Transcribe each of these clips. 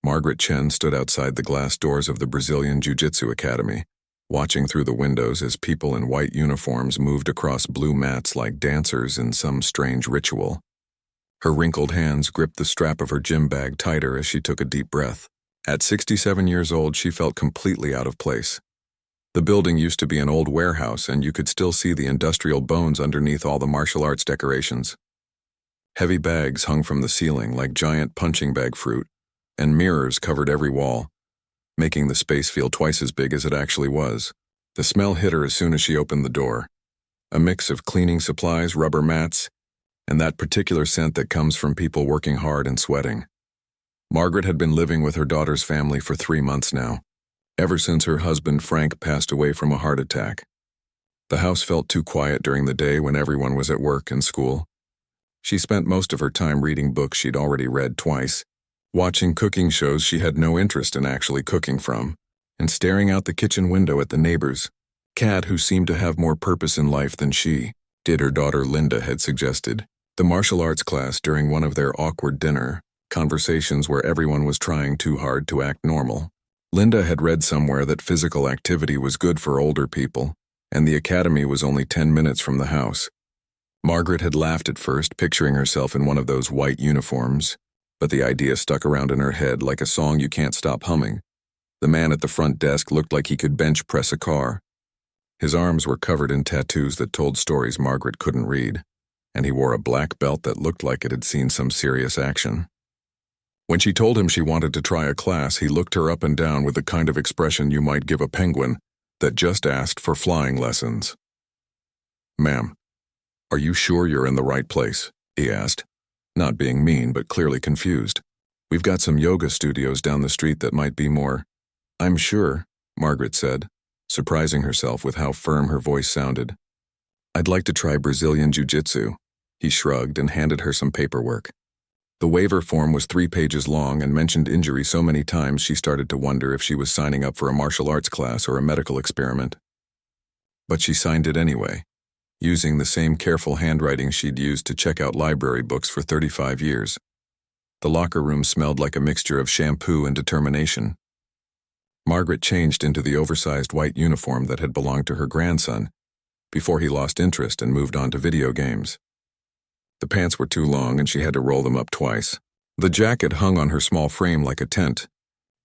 Margaret Chen stood outside the glass doors of the Brazilian Jiu-Jitsu Academy, watching through the windows as people in white uniforms moved across blue mats like dancers in some strange ritual. Her wrinkled hands gripped the strap of her gym bag tighter as she took a deep breath. At 67 years old, she felt completely out of place. The building used to be an old warehouse, and you could still see the industrial bones underneath all the martial arts decorations. Heavy bags hung from the ceiling like giant punching bag fruit, and mirrors covered every wall, making the space feel twice as big as it actually was. The smell hit her as soon as she opened the door. A mix of cleaning supplies, rubber mats, and that particular scent that comes from people working hard and sweating. Margaret had been living with her daughter's family for 3 months now, ever since her husband Frank passed away from a heart attack. The house felt too quiet during the day when everyone was at work and school. She spent most of her time reading books she'd already read twice, watching cooking shows she had no interest in actually cooking from, and staring out the kitchen window at the neighbors, Kat, who seemed to have more purpose in life than she did, her daughter Linda had suggested. The martial arts class during one of their awkward dinner conversations where everyone was trying too hard to act normal. Linda had read somewhere that physical activity was good for older people, and the academy was only 10 minutes from the house. Margaret had laughed at first, picturing herself in one of those white uniforms, but the idea stuck around in her head like a song you can't stop humming. The man at the front desk looked like he could bench press a car. His arms were covered in tattoos that told stories Margaret couldn't read, and he wore a black belt that looked like it had seen some serious action. When she told him she wanted to try a class, he looked her up and down with the kind of expression you might give a penguin that just asked for flying lessons. "Ma'am, are you sure you're in the right place?" he asked, not being mean but clearly confused. "We've got some yoga studios down the street that might be more—" "I'm sure," Margaret said, surprising herself with how firm her voice sounded. "I'd like to try Brazilian Jiu-Jitsu." He shrugged and handed her some paperwork. The waiver form was 3 pages long and mentioned injury so many times she started to wonder if she was signing up for a martial arts class or a medical experiment. But she signed it anyway, using the same careful handwriting she'd used to check out library books for 35 years. The locker room smelled like a mixture of shampoo and determination. Margaret changed into the oversized white uniform that had belonged to her grandson before he lost interest and moved on to video games. The pants were too long and she had to roll them up twice. The jacket hung on her small frame like a tent,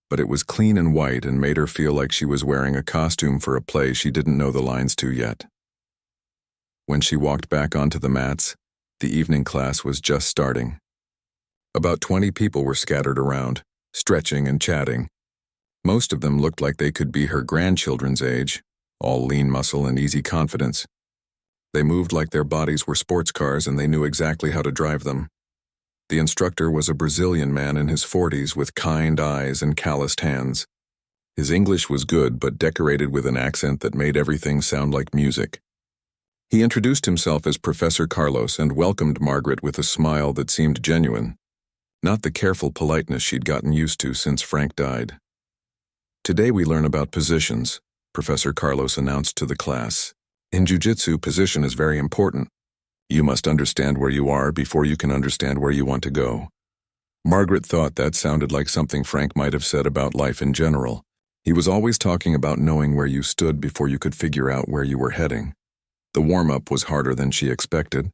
but it was clean and white and made her feel like she was wearing a costume for a play she didn't know the lines to yet. When she walked back onto the mats, the evening class was just starting. About 20 people were scattered around, stretching and chatting. Most of them looked like they could be her grandchildren's age, all lean muscle and easy confidence. They moved like their bodies were sports cars and they knew exactly how to drive them. The instructor was a Brazilian man in his 40s with kind eyes and calloused hands. His English was good but decorated with an accent that made everything sound like music. He introduced himself as Professor Carlos and welcomed Margaret with a smile that seemed genuine, not the careful politeness she'd gotten used to since Frank died. "Today we learn about positions," Professor Carlos announced to the class. "In Jiu-Jitsu, position is very important. You must understand where you are before you can understand where you want to go." Margaret thought that sounded like something Frank might have said about life in general. He was always talking about knowing where you stood before you could figure out where you were heading. The warm-up was harder than she expected.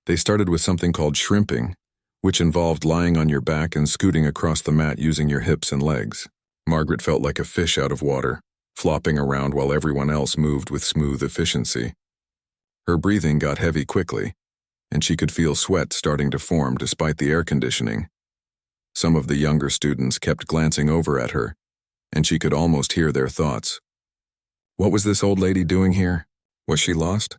They started with something called shrimping, which involved lying on your back and scooting across the mat using your hips and legs. Margaret felt like a fish out of water, flopping around while everyone else moved with smooth efficiency. Her breathing got heavy quickly, and she could feel sweat starting to form despite the air conditioning. Some of the younger students kept glancing over at her, and she could almost hear their thoughts. What was this old lady doing here? Was she lost?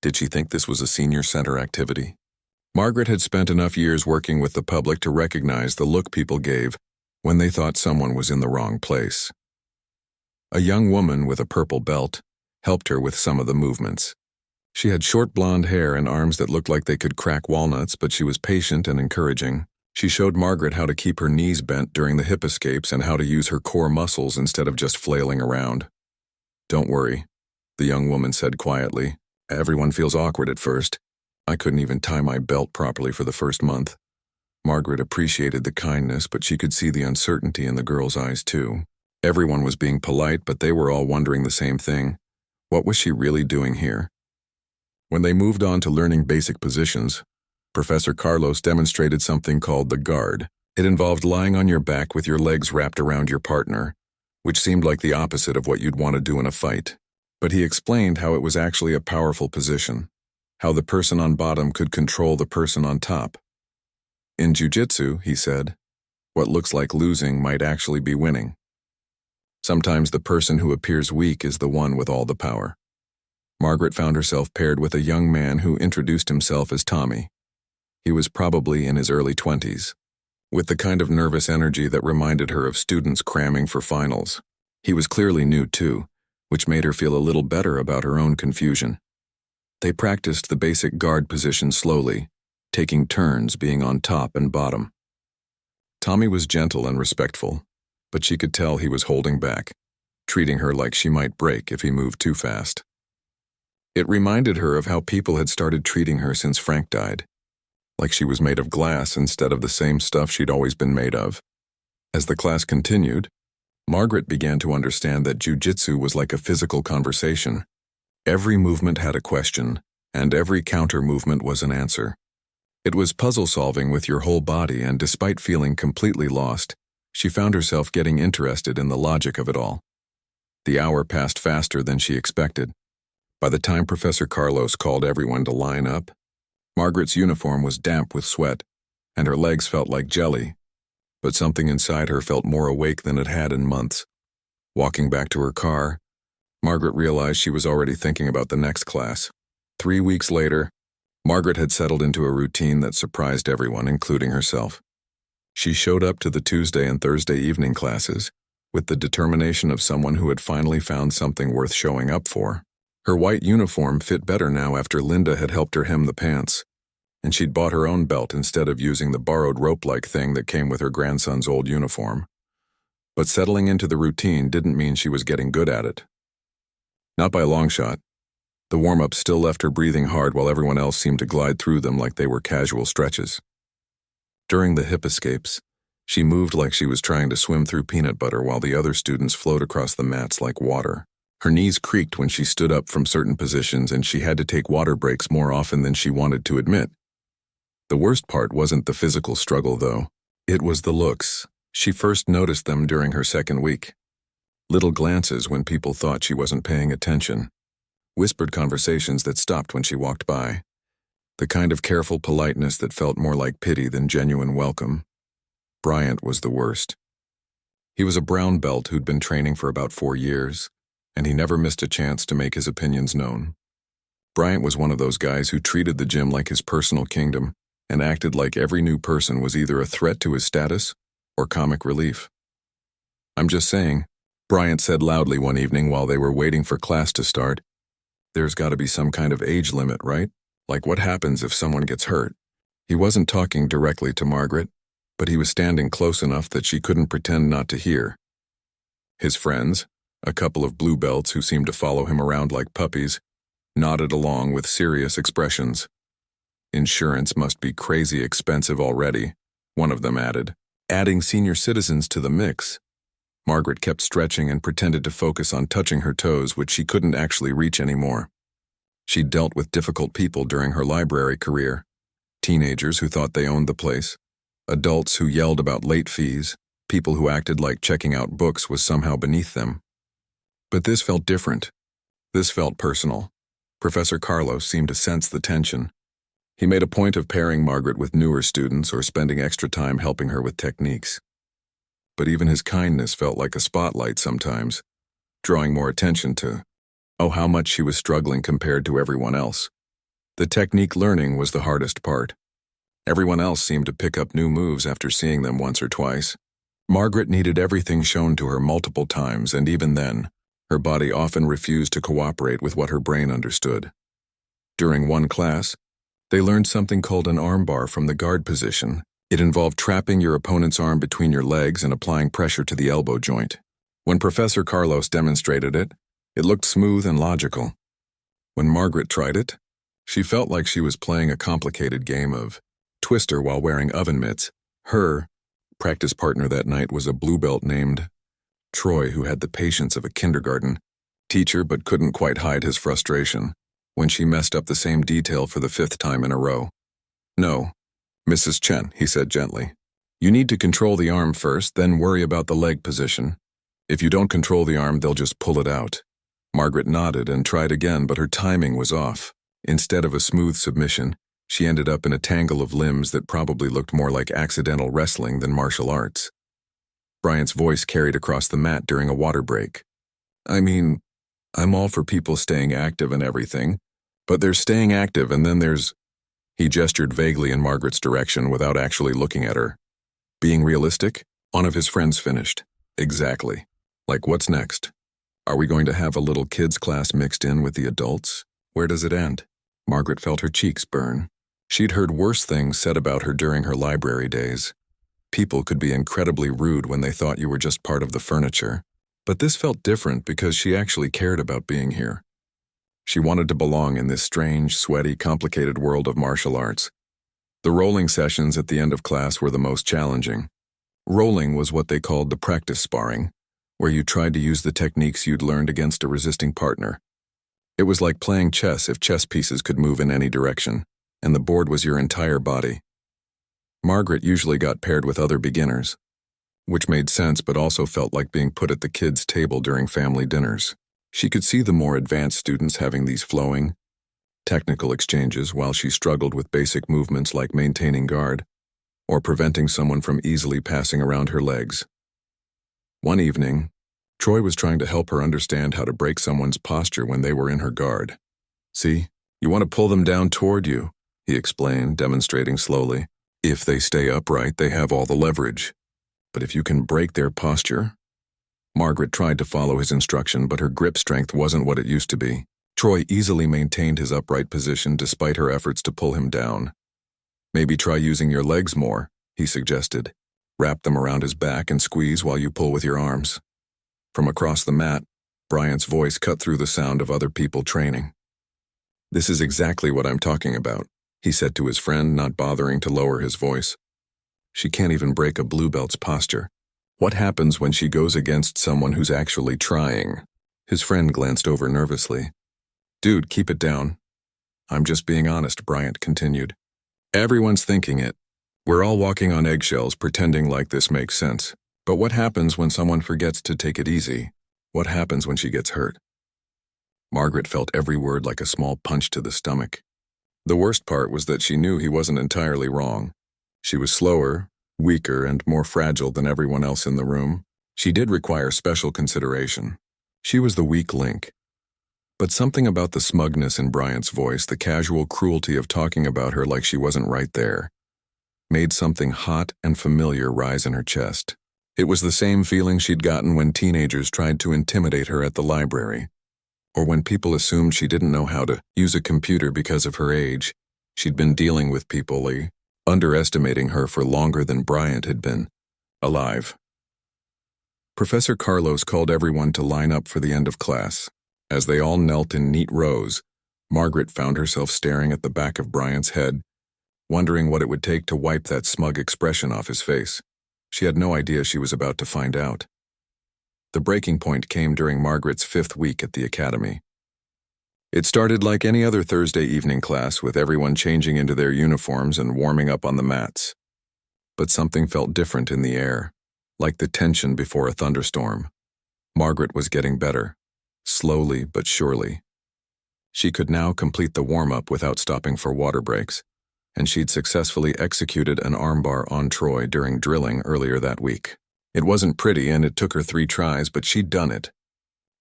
Did she think this was a senior center activity? Margaret had spent enough years working with the public to recognize the look people gave when they thought someone was in the wrong place. A young woman with a purple belt helped her with some of the movements. She had short blonde hair and arms that looked like they could crack walnuts, but she was patient and encouraging. She showed Margaret how to keep her knees bent during the hip escapes and how to use her core muscles instead of just flailing around. "Don't worry," the young woman said quietly. "Everyone feels awkward at first. I couldn't even tie my belt properly for the first month. Margaret appreciated the kindness, but she could see the uncertainty in the girl's eyes too. Everyone was being polite, but they were all wondering the same thing. What was she really doing here? When they moved on to learning basic positions, Professor Carlos demonstrated something called the guard. It involved lying on your back with your legs wrapped around your partner, which seemed like the opposite of what you'd want to do in a fight. But he explained how it was actually a powerful position, how the person on bottom could control the person on top. In Jiu-Jitsu, he said, what looks like losing might actually be winning. Sometimes the person who appears weak is the one with all the power. Margaret found herself paired with a young man who introduced himself as Tommy. He was probably in his early 20s, with the kind of nervous energy that reminded her of students cramming for finals. He was clearly new too, which made her feel a little better about her own confusion. They practiced the basic guard position slowly, taking turns being on top and bottom. Tommy was gentle and respectful, but she could tell he was holding back, treating her like she might break if he moved too fast. It reminded her of how people had started treating her since Frank died, like she was made of glass instead of the same stuff she'd always been made of. As the class continued, Margaret began to understand that jiu-jitsu was like a physical conversation. Every movement had a question, and every counter movement was an answer. It was puzzle solving with your whole body, and despite feeling completely lost, she found herself getting interested in the logic of it all. The hour passed faster than she expected. By the time Professor Carlos called everyone to line up, Margaret's uniform was damp with sweat, and her legs felt like jelly, but something inside her felt more awake than it had in months. Walking back to her car, Margaret realized she was already thinking about the next class. 3 weeks later, Margaret had settled into a routine that surprised everyone, including herself. She showed up to the Tuesday and Thursday evening classes with the determination of someone who had finally found something worth showing up for. Her white uniform fit better now after Linda had helped her hem the pants, and she'd bought her own belt instead of using the borrowed rope-like thing that came with her grandson's old uniform. But settling into the routine didn't mean she was getting good at it. Not by a long shot. The warm-ups still left her breathing hard while everyone else seemed to glide through them like they were casual stretches. During the hip escapes, she moved like she was trying to swim through peanut butter while the other students flowed across the mats like water. Her knees creaked when she stood up from certain positions, and she had to take water breaks more often than she wanted to admit. The worst part wasn't the physical struggle, though. It was the looks. She first noticed them during her second week. Little glances when people thought she wasn't paying attention. Whispered conversations that stopped when she walked by. The kind of careful politeness that felt more like pity than genuine welcome. Bryant was the worst. He was a brown belt who'd been training for about 4 years, and he never missed a chance to make his opinions known. Bryant was one of those guys who treated the gym like his personal kingdom and acted like every new person was either a threat to his status or comic relief. "I'm just saying," Bryant said loudly one evening while they were waiting for class to start. "There's got to be some kind of age limit, right? Like what happens if someone gets hurt?" He wasn't talking directly to Margaret, but he was standing close enough that she couldn't pretend not to hear. His friends, a couple of blue belts who seemed to follow him around like puppies, nodded along with serious expressions. "Insurance must be crazy expensive already," one of them added, adding senior citizens to the mix. Margaret kept stretching and pretended to focus on touching her toes, which she couldn't actually reach anymore. She'd dealt with difficult people during her library career. Teenagers who thought they owned the place. Adults who yelled about late fees. People who acted like checking out books was somehow beneath them. But this felt different. This felt personal. Professor Carlos seemed to sense the tension. He made a point of pairing Margaret with newer students or spending extra time helping her with techniques. But even his kindness felt like a spotlight sometimes, drawing more attention to, how much she was struggling compared to everyone else. The technique learning was the hardest part. Everyone else seemed to pick up new moves after seeing them once or twice. Margaret needed everything shown to her multiple times, and even then, her body often refused to cooperate with what her brain understood. During one class, they learned something called an armbar from the guard position. It involved trapping your opponent's arm between your legs and applying pressure to the elbow joint. When Professor Carlos demonstrated it, it looked smooth and logical. When Margaret tried it, she felt like she was playing a complicated game of twist her while wearing oven mitts. Her practice partner that night was a blue belt named Troy, who had the patience of a kindergarten teacher but couldn't quite hide his frustration when she messed up the same detail for the 5th time in a row. "No, Mrs. Chen," he said gently. "You need to control the arm first, then worry about the leg position. If you don't control the arm, they'll just pull it out." Margaret nodded and tried again, but her timing was off. Instead of a smooth submission, she ended up in a tangle of limbs that probably looked more like accidental wrestling than martial arts. Bryant's voice carried across the mat during a water break. "I mean, I'm all for people staying active and everything, but there's staying active and then there's—" He gestured vaguely in Margaret's direction without actually looking at her. "Being realistic?" One of his friends finished. "Exactly. Like, what's next? Are we going to have a little kids class mixed in with the adults? Where does it end?" Margaret felt her cheeks burn. She'd heard worse things said about her during her library days. People could be incredibly rude when they thought you were just part of the furniture. But this felt different because she actually cared about being here. She wanted to belong in this strange, sweaty, complicated world of martial arts. The rolling sessions at the end of class were the most challenging. Rolling was what they called the practice sparring, where you tried to use the techniques you'd learned against a resisting partner. It was like playing chess if chess pieces could move in any direction, and the board was your entire body. Margaret usually got paired with other beginners, which made sense but also felt like being put at the kids' table during family dinners. She could see the more advanced students having these flowing, technical exchanges while she struggled with basic movements like maintaining guard or preventing someone from easily passing around her legs. One evening, Troy was trying to help her understand how to break someone's posture when they were in her guard. "See, you want to pull them down toward you," he explained, demonstrating slowly. "If they stay upright, they have all the leverage. But if you can break their posture—" Margaret tried to follow his instruction, but her grip strength wasn't what it used to be. Troy easily maintained his upright position despite her efforts to pull him down. "Maybe try using your legs more," he suggested. "Wrap them around his back and squeeze while you pull with your arms." From across the mat, Bryant's voice cut through the sound of other people training. "This is exactly what I'm talking about," he said to his friend, not bothering to lower his voice. "She can't even break a blue belt's posture. What happens when she goes against someone who's actually trying?" His friend glanced over nervously. "Dude, keep it down." "I'm just being honest," Bryant continued. "Everyone's thinking it. We're all walking on eggshells pretending like this makes sense. But what happens when someone forgets to take it easy? What happens when she gets hurt?" Margaret felt every word like a small punch to the stomach. The worst part was that she knew he wasn't entirely wrong. She was slower, weaker, and more fragile than everyone else in the room. She did require special consideration. She was the weak link. But something about the smugness in Bryant's voice, the casual cruelty of talking about her like she wasn't right there, made something hot and familiar rise in her chest. It was the same feeling she'd gotten when teenagers tried to intimidate her at the library, or when people assumed she didn't know how to use a computer because of her age. She'd been dealing with people underestimating her for longer than Bryant had been alive. Professor Carlos called everyone to line up for the end of class. As they all knelt in neat rows, Margaret found herself staring at the back of Bryant's head, wondering what it would take to wipe that smug expression off his face. She had no idea she was about to find out. The breaking point came during Margaret's 5th week at the academy. It started like any other Thursday evening class, with everyone changing into their uniforms and warming up on the mats. But something felt different in the air, like the tension before a thunderstorm. Margaret was getting better, slowly but surely. She could now complete the warm-up without stopping for water breaks, and she'd successfully executed an armbar on Troy during drilling earlier that week. It wasn't pretty, and it took her 3 tries, but she'd done it.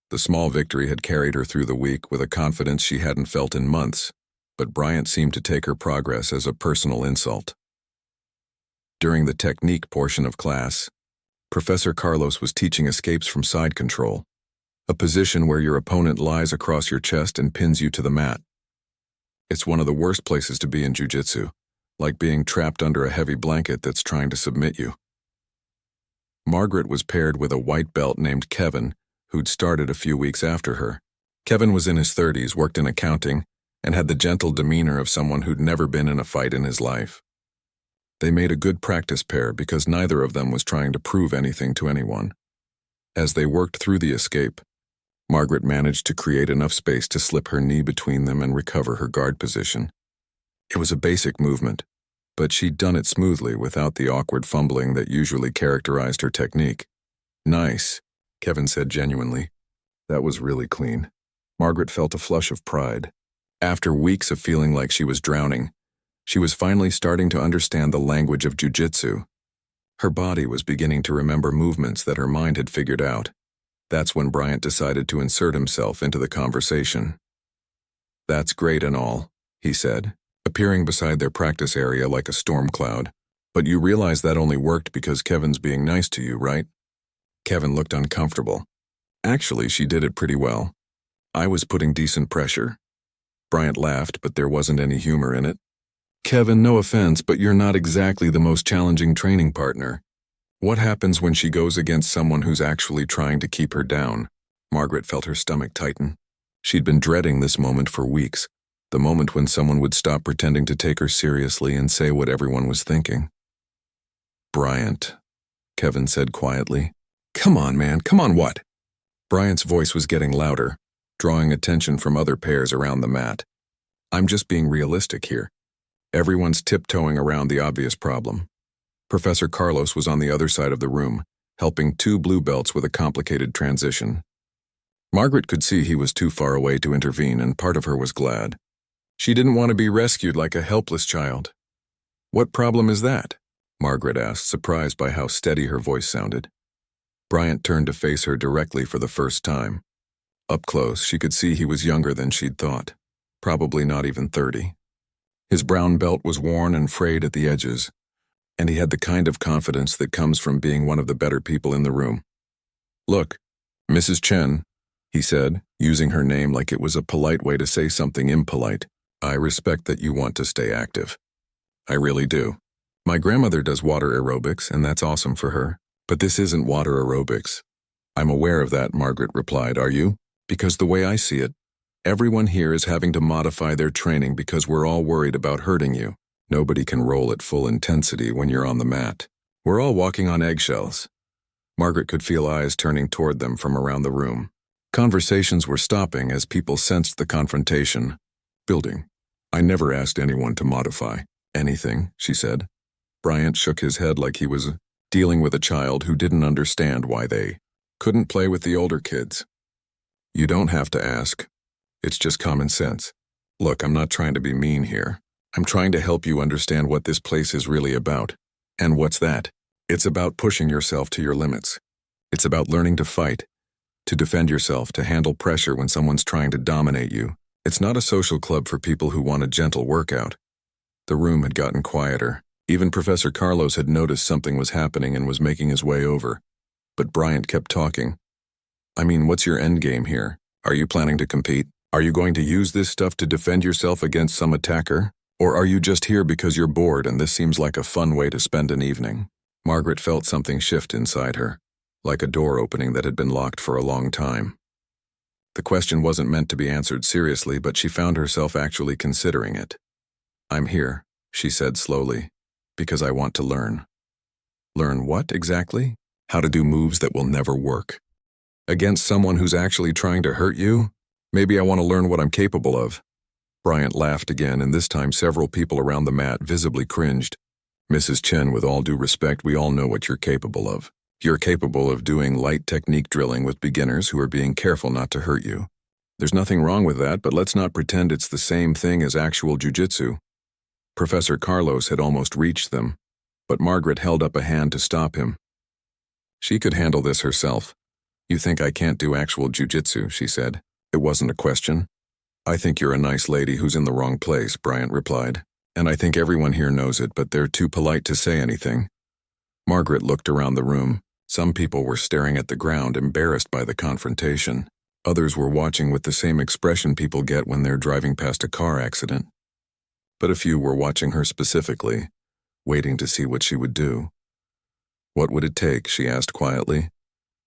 The small victory had carried her through the week with a confidence she hadn't felt in months, but Bryant seemed to take her progress as a personal insult. During the technique portion of class, Professor Carlos was teaching escapes from side control, a position where your opponent lies across your chest and pins you to the mat. It's one of the worst places to be in jiu-jitsu, like being trapped under a heavy blanket that's trying to submit you. Margaret was paired with a white belt named Kevin, who'd started a few weeks after her. Kevin was in his 30s, worked in accounting, and had the gentle demeanor of someone who'd never been in a fight in his life. They made a good practice pair because neither of them was trying to prove anything to anyone. As they worked through the escape, Margaret managed to create enough space to slip her knee between them and recover her guard position. It was a basic movement, but she'd done it smoothly without the awkward fumbling that usually characterized her technique. "Nice," Kevin said genuinely. "That was really clean." Margaret felt a flush of pride. After weeks of feeling like she was drowning, she was finally starting to understand the language of jiu-jitsu. Her body was beginning to remember movements that her mind had figured out. That's when Bryant decided to insert himself into the conversation. "That's great and all," he said, appearing beside their practice area like a storm cloud. "But you realize that only worked because Kevin's being nice to you, right?" Kevin looked uncomfortable. "Actually, she did it pretty well. I was putting decent pressure." Bryant laughed, but there wasn't any humor in it. "Kevin, no offense, but you're not exactly the most challenging training partner. What happens when she goes against someone who's actually trying to keep her down?" Margaret felt her stomach tighten. She'd been dreading this moment for weeks, the moment when someone would stop pretending to take her seriously and say what everyone was thinking. "Bryant," Kevin said quietly. "Come on, man, come on what?" Bryant's voice was getting louder, drawing attention from other pairs around the mat. "I'm just being realistic here. Everyone's tiptoeing around the obvious problem." Professor Carlos was on the other side of the room, helping two blue belts with a complicated transition. Margaret could see he was too far away to intervene, and part of her was glad. She didn't want to be rescued like a helpless child. "What problem is that?" Margaret asked, surprised by how steady her voice sounded. Bryant turned to face her directly for the first time. Up close, she could see he was younger than she'd thought, probably not even 30. His brown belt was worn and frayed at the edges, and he had the kind of confidence that comes from being one of the better people in the room. "Look, Mrs. Chen," he said, using her name like it was a polite way to say something impolite. "I respect that you want to stay active. I really do. My grandmother does water aerobics, and that's awesome for her, but this isn't water aerobics." "I'm aware of that," Margaret replied. "Are you?" "Because the way I see it, everyone here is having to modify their training because we're all worried about hurting you. Nobody can roll at full intensity when you're on the mat. We're all walking on eggshells." Margaret could feel eyes turning toward them from around the room. Conversations were stopping as people sensed the confrontation building. "I never asked anyone to modify anything," she said. Bryant shook his head like he was dealing with a child who didn't understand why they couldn't play with the older kids. "You don't have to ask. It's just common sense. Look, I'm not trying to be mean here. I'm trying to help you understand what this place is really about. And what's that? It's about pushing yourself to your limits. It's about learning to fight, to defend yourself, to handle pressure when someone's trying to dominate you. It's not a social club for people who want a gentle workout." The room had gotten quieter. Even Professor Carlos had noticed something was happening and was making his way over. But Bryant kept talking. "I mean, what's your end game here? Are you planning to compete? Are you going to use this stuff to defend yourself against some attacker? Or are you just here because you're bored and this seems like a fun way to spend an evening?" Margaret felt something shift inside her, like a door opening that had been locked for a long time. The question wasn't meant to be answered seriously, but she found herself actually considering it. "I'm here," she said slowly, "because I want to learn." "Learn what exactly?" "How to do moves that will never work. Against someone who's actually trying to hurt you? Maybe I want to learn what I'm capable of." Bryant laughed again, and this time several people around the mat visibly cringed. "Mrs. Chen, with all due respect, we all know what you're capable of. You're capable of doing light technique drilling with beginners who are being careful not to hurt you. There's nothing wrong with that, but let's not pretend it's the same thing as actual jiu-jitsu." Professor Carlos had almost reached them, but Margaret held up a hand to stop him. "She could handle this herself. You think I can't do actual jiu-jitsu," she said. "It wasn't a question." "I think you're a nice lady who's in the wrong place," Bryant replied. "And I think everyone here knows it, but they're too polite to say anything." Margaret looked around the room. Some people were staring at the ground, embarrassed by the confrontation. Others were watching with the same expression people get when they're driving past a car accident. But a few were watching her specifically, waiting to see what she would do. "What would it take," she asked quietly,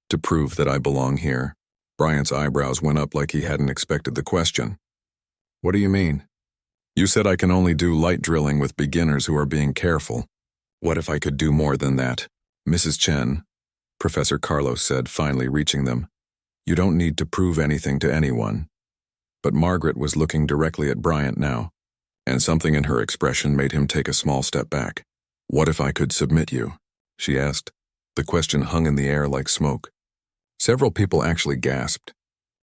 "to prove that I belong here?" Bryant's eyebrows went up like he hadn't expected the question. "What do you mean?" "You said I can only do light drilling with beginners who are being careful. What if I could do more than that? Mrs. Chen, Professor Carlos said, finally reaching them. You don't need to prove anything to anyone. But Margaret was looking directly at Bryant now, and something in her expression made him take a small step back. What if I could submit you? She asked. The question hung in the air like smoke. Several people actually gasped.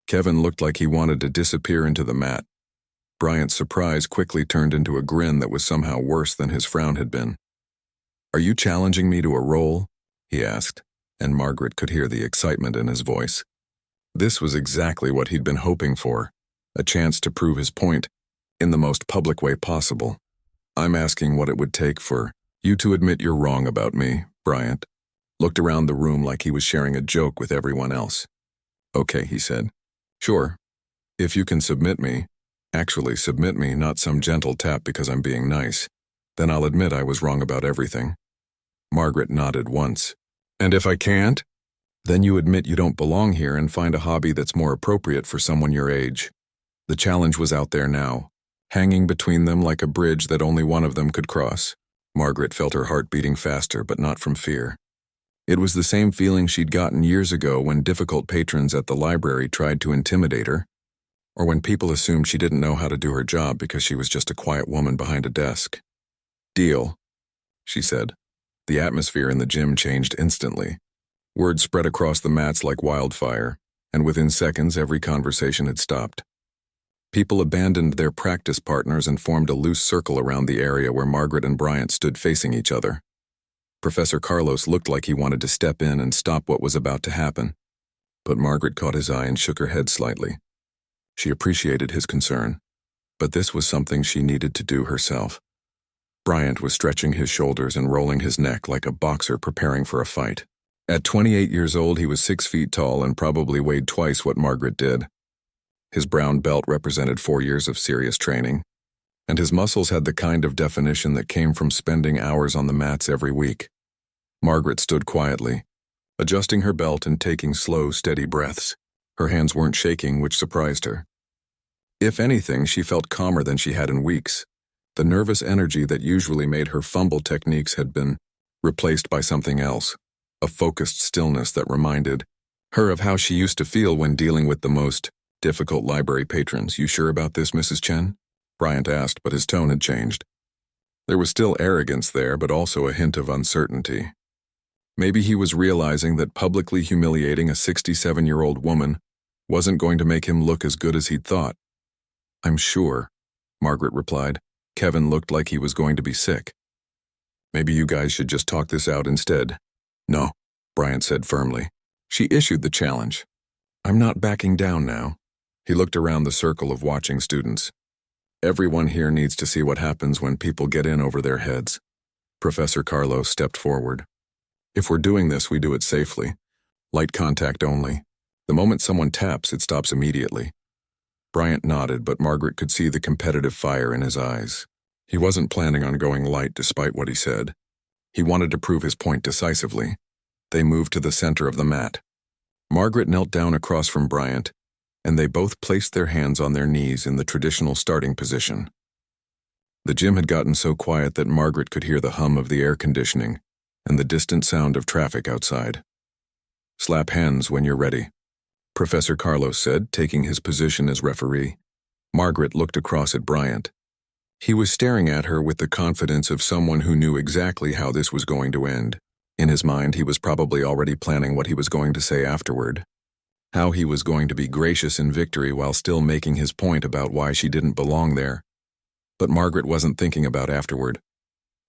Kevin looked like he wanted to disappear into the mat. Bryant's surprise quickly turned into a grin that was somehow worse than his frown had been. Are you challenging me to a role? He asked, and Margaret could hear the excitement in his voice. This was exactly what he'd been hoping for, a chance to prove his point in the most public way possible. I'm asking what it would take for you to admit you're wrong about me, Bryant. Looked around the room like he was sharing a joke with everyone else. Okay, he said. Sure. If you can submit me, actually submit me, not some gentle tap because I'm being nice, then I'll admit I was wrong about everything. Margaret nodded once. And if I can't? Then you admit you don't belong here and find a hobby that's more appropriate for someone your age. The challenge was out there now, hanging between them like a bridge that only one of them could cross. Margaret felt her heart beating faster, but not from fear. It was the same feeling she'd gotten years ago when difficult patrons at the library tried to intimidate her, or when people assumed she didn't know how to do her job because she was just a quiet woman behind a desk. Deal, she said. The atmosphere in the gym changed instantly. Word spread across the mats like wildfire, and within seconds every conversation had stopped. People abandoned their practice partners and formed a loose circle around the area where Margaret and Bryant stood facing each other. Professor Carlos looked like he wanted to step in and stop what was about to happen, but Margaret caught his eye and shook her head slightly. She appreciated his concern, but this was something she needed to do herself. Bryant was stretching his shoulders and rolling his neck like a boxer preparing for a fight. At 28 years old, he was 6 feet tall and probably weighed twice what Margaret did. His brown belt represented 4 years of serious training, and his muscles had the kind of definition that came from spending hours on the mats every week. Margaret stood quietly, adjusting her belt and taking slow, steady breaths. Her hands weren't shaking, which surprised her. If anything, she felt calmer than she had in weeks. The nervous energy that usually made her fumble techniques had been replaced by something else, a focused stillness that reminded her of how she used to feel when dealing with the most difficult library patrons. You sure about this, Mrs. Chen? Bryant asked, but his tone had changed. There was still arrogance there, but also a hint of uncertainty. Maybe he was realizing that publicly humiliating a 67-year-old woman wasn't going to make him look as good as he'd thought. I'm sure, Margaret replied. Kevin looked like he was going to be sick. Maybe you guys should just talk this out instead. No, Bryant said firmly. She issued the challenge. I'm not backing down now. He looked around the circle of watching students. Everyone here needs to see what happens when people get in over their heads. Professor Carlos stepped forward. If we're doing this, we do it safely. Light contact only. The moment someone taps, it stops immediately. Bryant nodded, but Margaret could see the competitive fire in his eyes. He wasn't planning on going light despite what he said. He wanted to prove his point decisively. They moved to the center of the mat. Margaret knelt down across from Bryant, and they both placed their hands on their knees in the traditional starting position. The gym had gotten so quiet that Margaret could hear the hum of the air conditioning and the distant sound of traffic outside. Slap hands when you're ready, Professor Carlos said, taking his position as referee. Margaret looked across at Bryant. He was staring at her with the confidence of someone who knew exactly how this was going to end. In his mind, he was probably already planning what he was going to say afterward. How he was going to be gracious in victory while still making his point about why she didn't belong there. But Margaret wasn't thinking about afterward.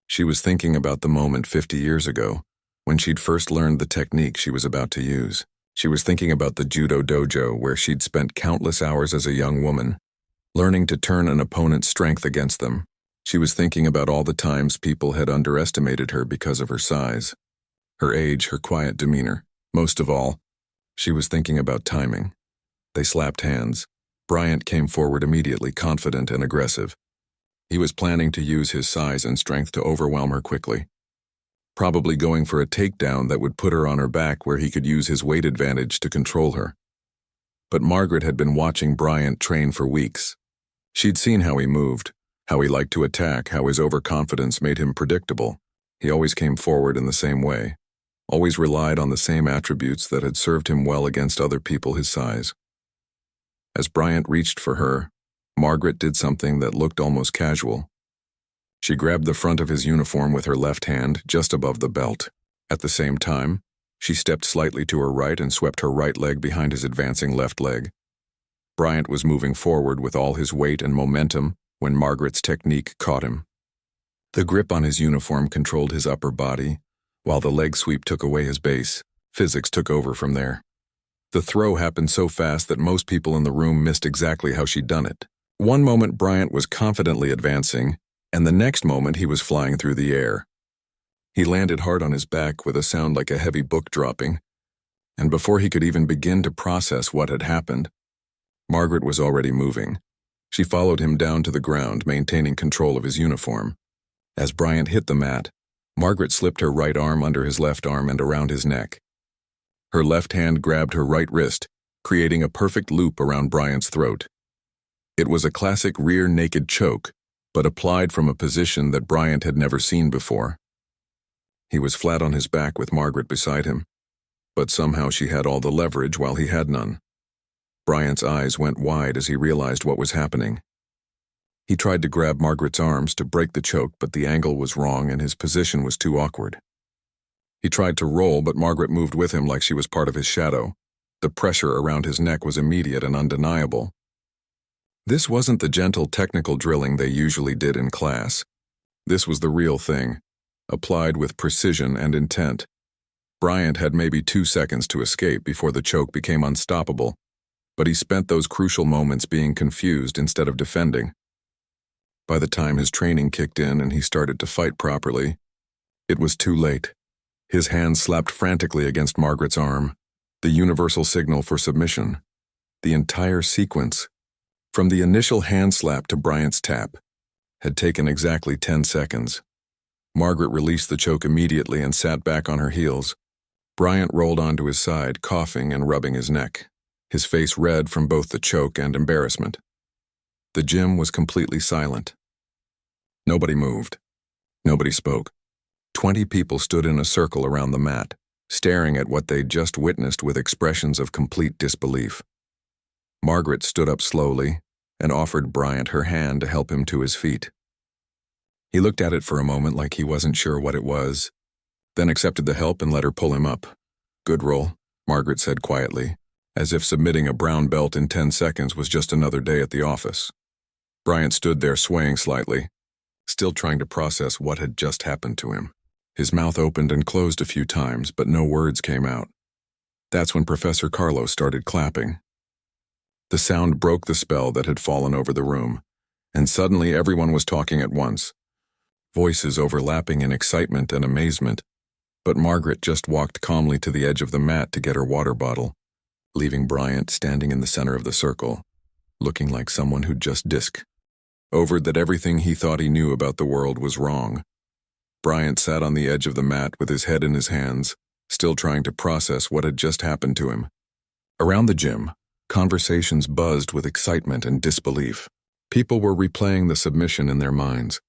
She was thinking about the moment 50 years ago, when she'd first learned the technique she was about to use. She was thinking about the judo dojo where she'd spent countless hours as a young woman, learning to turn an opponent's strength against them. She was thinking about all the times people had underestimated her because of her size, her age, her quiet demeanor. Most of all, she was thinking about timing. They slapped hands. Bryant came forward immediately, confident and aggressive. He was planning to use his size and strength to overwhelm her quickly, probably going for a takedown that would put her on her back where he could use his weight advantage to control her. But Margaret had been watching Bryant train for weeks. She'd seen how he moved, how he liked to attack, how his overconfidence made him predictable. He always came forward in the same way, always relied on the same attributes that had served him well against other people his size. As Bryant reached for her, Margaret did something that looked almost casual. She grabbed the front of his uniform with her left hand, just above the belt. At the same time, she stepped slightly to her right and swept her right leg behind his advancing left leg. Bryant was moving forward with all his weight and momentum when Margaret's technique caught him. The grip on his uniform controlled his upper body, while the leg sweep took away his base. Physics took over from there. The throw happened so fast that most people in the room missed exactly how she'd done it. One moment Bryant was confidently advancing, and the next moment he was flying through the air. He landed hard on his back with a sound like a heavy book dropping, and before he could even begin to process what had happened, Margaret was already moving. She followed him down to the ground, maintaining control of his uniform. As Bryant hit the mat, Margaret slipped her right arm under his left arm and around his neck. Her left hand grabbed her right wrist, creating a perfect loop around Bryant's throat. It was a classic rear naked choke, but applied from a position that Bryant had never seen before. He was flat on his back with Margaret beside him, but somehow she had all the leverage while he had none. Bryant's eyes went wide as he realized what was happening. He tried to grab Margaret's arms to break the choke, but the angle was wrong and his position was too awkward. He tried to roll, but Margaret moved with him like she was part of his shadow. The pressure around his neck was immediate and undeniable. This wasn't the gentle technical drilling they usually did in class. This was the real thing, applied with precision and intent. Bryant had maybe 2 seconds to escape before the choke became unstoppable, but he spent those crucial moments being confused instead of defending. By the time his training kicked in and he started to fight properly, it was too late. His hand slapped frantically against Margaret's arm, the universal signal for submission. The entire sequence, from the initial hand slap to Bryant's tap, had taken exactly 10 seconds. Margaret released the choke immediately and sat back on her heels. Bryant rolled onto his side, coughing and rubbing his neck, his face red from both the choke and embarrassment. The gym was completely silent. Nobody moved. Nobody spoke. 20 people stood in a circle around the mat, staring at what they'd just witnessed with expressions of complete disbelief. Margaret stood up slowly and offered Bryant her hand to help him to his feet. He looked at it for a moment like he wasn't sure what it was, then accepted the help and let her pull him up. "Good roll," Margaret said quietly, as if submitting a brown belt in 10 seconds was just another day at the office. Bryant stood there swaying slightly, still trying to process what had just happened to him. His mouth opened and closed a few times, but no words came out. That's when Professor Carlos started clapping. The sound broke the spell that had fallen over the room, and suddenly everyone was talking at once, voices overlapping in excitement and amazement. But Margaret just walked calmly to the edge of the mat to get her water bottle, leaving Bryant standing in the center of the circle, looking like someone who'd just over that everything he thought he knew about the world was wrong. Bryant sat on the edge of the mat with his head in his hands, still trying to process what had just happened to him. Around the gym, conversations buzzed with excitement and disbelief. People were replaying the submission in their minds,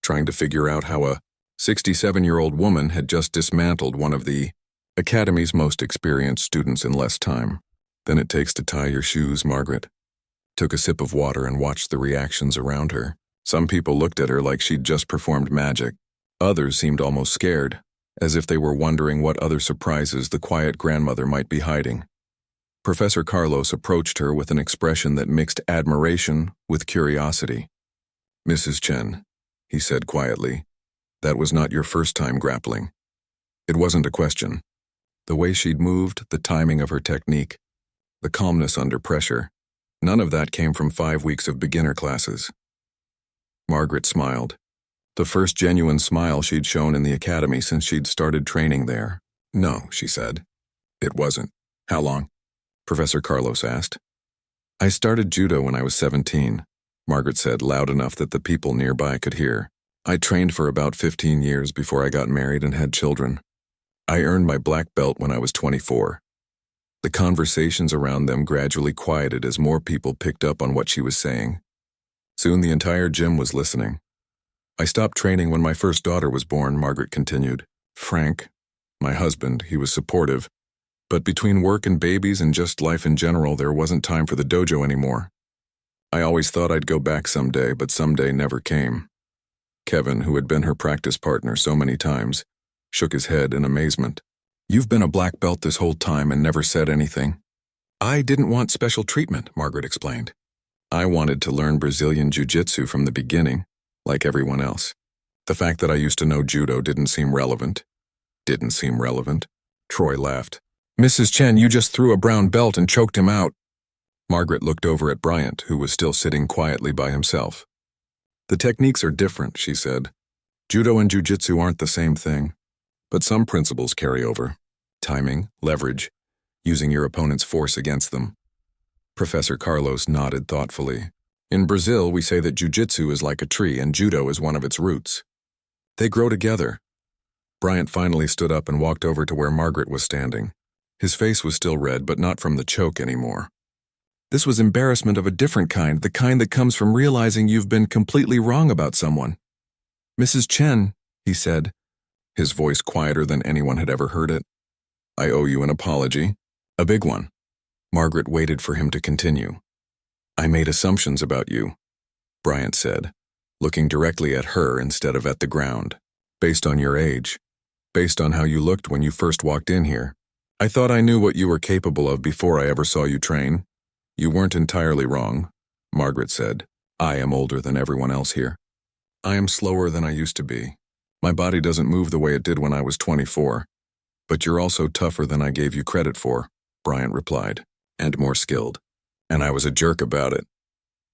trying to figure out how a 67-year-old woman had just dismantled one of the Academy's most experienced students in less time than it takes to tie your shoes. Margaret took a sip of water and watched the reactions around her. Some people looked at her like she'd just performed magic. Others seemed almost scared, as if they were wondering what other surprises the quiet grandmother might be hiding. Professor Carlos approached her with an expression that mixed admiration with curiosity. "Mrs. Chen," he said quietly, "that was not your first time grappling." It wasn't a question. The way she'd moved, the timing of her technique, the calmness under pressure, none of that came from 5 weeks of beginner classes. Margaret smiled. The first genuine smile she'd shown in the academy since she'd started training there. "No," she said. "It wasn't." "How long?" Professor Carlos asked. "I started judo when I was 17, Margaret said loud enough that the people nearby could hear. "I trained for about 15 years before I got married and had children. I earned my black belt when I was 24. The conversations around them gradually quieted as more people picked up on what she was saying. Soon the entire gym was listening. I stopped training when my first daughter was born, Margaret continued. Frank, my husband, he was supportive. But between work and babies and just life in general, there wasn't time for the dojo anymore. I always thought I'd go back someday, but someday never came. Kevin, who had been her practice partner so many times, shook his head in amazement. You've been a black belt this whole time and never said anything. I didn't want special treatment, Margaret explained. I wanted to learn Brazilian Jiu-Jitsu from the beginning, like everyone else. The fact that I used to know judo didn't seem relevant. Didn't seem relevant. Troy laughed. Mrs. Chen, you just threw a brown belt and choked him out. Margaret looked over at Bryant, who was still sitting quietly by himself. The techniques are different, she said. Judo and Jiu-Jitsu aren't the same thing, but some principles carry over. Timing, leverage, using your opponent's force against them. Professor Carlos nodded thoughtfully. In Brazil, we say that Jiu-Jitsu is like a tree and Judo is one of its roots. They grow together. Bryant finally stood up and walked over to where Margaret was standing. His face was still red, but not from the choke anymore. This was embarrassment of a different kind, the kind that comes from realizing you've been completely wrong about someone. Mrs. Chen, he said, his voice quieter than anyone had ever heard it. I owe you an apology. A big one. Margaret waited for him to continue. I made assumptions about you, Bryant said, looking directly at her instead of at the ground. Based on your age. Based on how you looked when you first walked in here. I thought I knew what you were capable of before I ever saw you train. You weren't entirely wrong, Margaret said. I am older than everyone else here. I am slower than I used to be. My body doesn't move the way it did when I was 24. But you're also tougher than I gave you credit for, Bryant replied, and more skilled. And I was a jerk about it.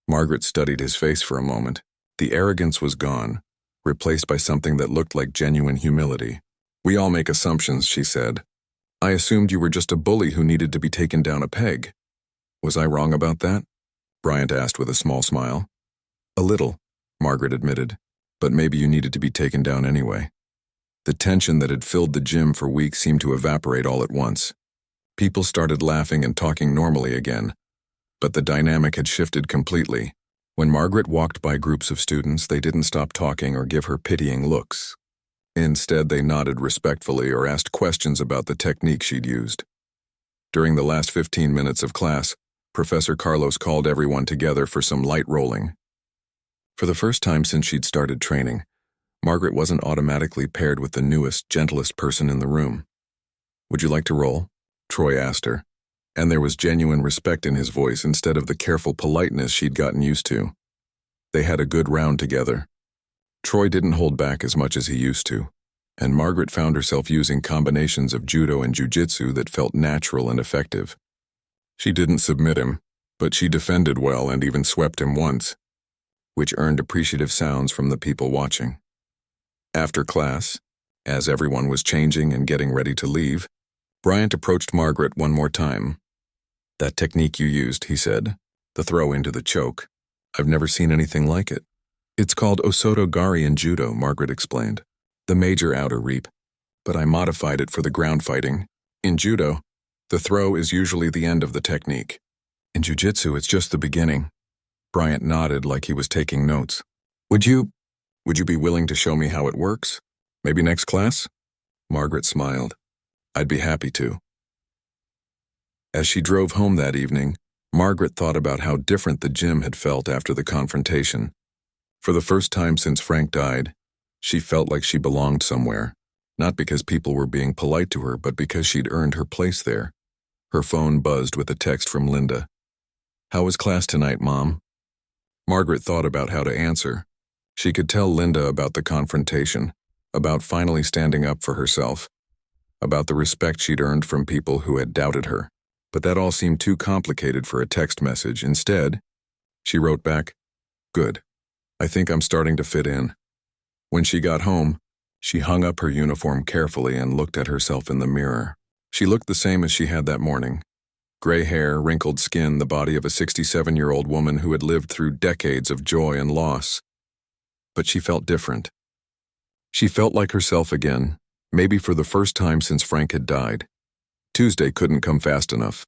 Margaret studied his face for a moment. The arrogance was gone, replaced by something that looked like genuine humility. We all make assumptions, she said. I assumed you were just a bully who needed to be taken down a peg. Was I wrong about that? Bryant asked with a small smile. A little, Margaret admitted, but maybe you needed to be taken down anyway. The tension that had filled the gym for weeks seemed to evaporate all at once. People started laughing and talking normally again, but the dynamic had shifted completely. When Margaret walked by groups of students, they didn't stop talking or give her pitying looks. Instead, they nodded respectfully or asked questions about the technique she'd used. During the last 15 minutes of class, Professor Carlos called everyone together for some light rolling. For the first time since she'd started training, Margaret wasn't automatically paired with the newest, gentlest person in the room. Would you like to roll? Troy asked her, and there was genuine respect in his voice instead of the careful politeness she'd gotten used to. They had a good round together. Troy didn't hold back as much as he used to, and Margaret found herself using combinations of judo and jiu-jitsu that felt natural and effective. She didn't submit him, but she defended well and even swept him once, which earned appreciative sounds from the people watching. After class, as everyone was changing and getting ready to leave, Bryant approached Margaret one more time. That technique you used, he said, the throw into the choke. I've never seen anything like it. It's called Osoto Gari in judo, Margaret explained. The major outer reap, but I modified it for the ground fighting. In judo, the throw is usually the end of the technique. In jiu-jitsu, it's just the beginning. Bryant nodded like he was taking notes. Would you be willing to show me how it works? Maybe next class? Margaret smiled. I'd be happy to. As she drove home that evening, Margaret thought about how different the gym had felt after the confrontation. For the first time since Frank died, she felt like she belonged somewhere, not because people were being polite to her, but because she'd earned her place there. Her phone buzzed with a text from Linda. How was class tonight, Mom? Margaret thought about how to answer. She could tell Linda about the confrontation, about finally standing up for herself, about the respect she'd earned from people who had doubted her. But that all seemed too complicated for a text message. Instead, she wrote back, Good. I think I'm starting to fit in. When she got home, she hung up her uniform carefully and looked at herself in the mirror. She looked the same as she had that morning. Gray hair, wrinkled skin, the body of a 67-year-old woman who had lived through decades of joy and loss. But she felt different. She felt like herself again, maybe for the first time since Frank had died. Tuesday couldn't come fast enough.